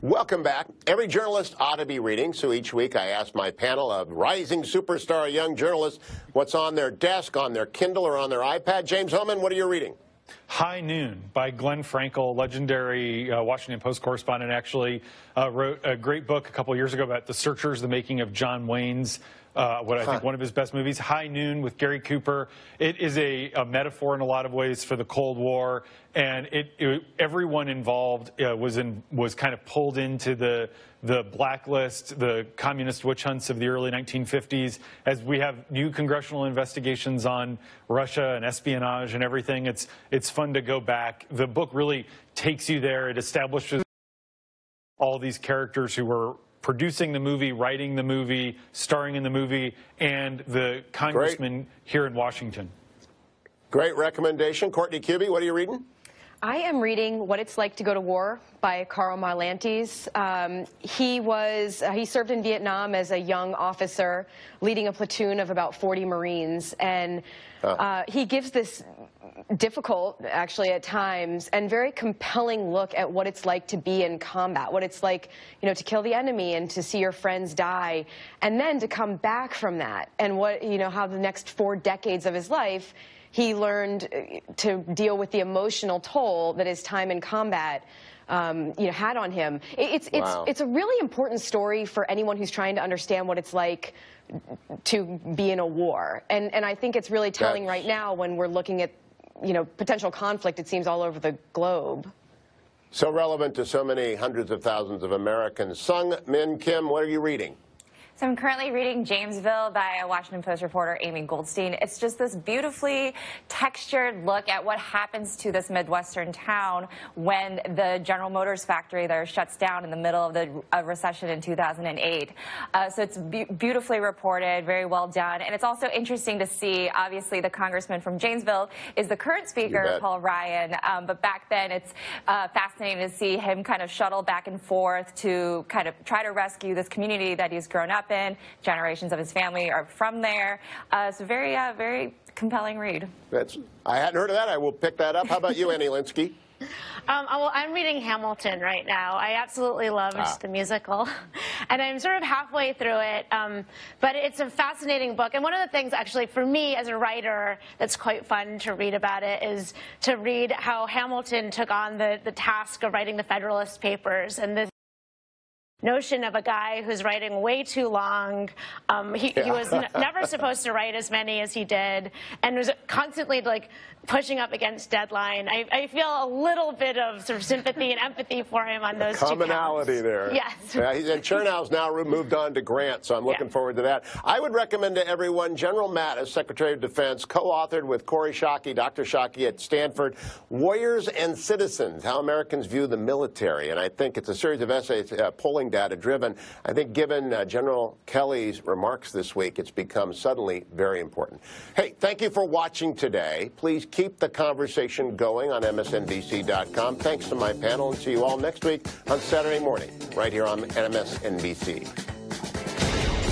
Welcome back. Every journalist ought to be reading, so each week I ask my panel of rising superstar young journalists what's on their desk, on their Kindle, or on their iPad. James Hohmann, what are you reading? High Noon by Glenn Frankel, legendary Washington Post correspondent, actually wrote a great book a couple years ago about the searchers, the making of John Wayne's, I think one of his best movies, High Noon with Gary Cooper. It is a metaphor in a lot of ways for the Cold War, and everyone involved was kind of pulled into the blacklist, the communist witch hunts of the early 1950s. As we have new congressional investigations on Russia and espionage and everything, it's fun to go back. The book really takes you there. It establishes all these characters who were producing the movie, writing the movie, starring in the movie, and the congressman here in Washington. Great recommendation. Courtney Kay, what are you reading? I am reading What It's Like to Go to War by Karl Marlantes. He served in Vietnam as a young officer, leading a platoon of about 40 Marines, and he gives this difficult, actually at times, and very compelling look at what it's like to be in combat, what it's like, you know, to kill the enemy and to see your friends die, and then to come back from that, and what, you know, how the next 4 decades of his life he learned to deal with the emotional toll that his time in combat had on him. It's a really important story for anyone who's trying to understand what it's like to be in a war, and I think it's really telling right now when we're looking at, you know, potential conflict, it seems, all over the globe. So relevant to so many hundreds of thousands of Americans. Seung Min Kim, what are you reading? So I'm currently reading Jamesville by Washington Post reporter Amy Goldstein. It's just this beautifully textured look at what happens to this Midwestern town when the General Motors factory there shuts down in the middle of the recession in 2008. So it's beautifully reported, very well done. And it's also interesting to see, obviously, the congressman from Janesville is the current speaker, Paul Ryan. But back then, it's fascinating to see him kind of shuttle back and forth to kind of try to rescue this community that he's grown up in. Generations of his family are from there. It's a very compelling read. I hadn't heard of that. I will pick that up. How about you, Annie Linskey? Well, I'm reading Hamilton right now. I absolutely loved the musical, and I'm sort of halfway through it, but it's a fascinating book. And one of the things, actually, for me as a writer that's quite fun to read about it is to read how Hamilton took on the task of writing the Federalist Papers, and this notion of a guy who's writing way too long. He was never supposed to write as many as he did, and was constantly like pushing up against deadline. I feel a little bit of sort of sympathy and empathy for him on those commonality there. Yes. And Chernow's now moved on to Grant, so I'm looking forward to that. I would recommend to everyone General Mattis, Secretary of Defense, co-authored with Corey Shockey, Dr. Shockey at Stanford, Warriors and Citizens, How Americans View the Military. And I think it's a series of essays, polling data driven. I think given General Kelly's remarks this week, it's become suddenly very important. Hey, thank you for watching today. Please keep the conversation going on MSNBC.com. Thanks to my panel, and see you all next week on Saturday morning, right here on MSNBC.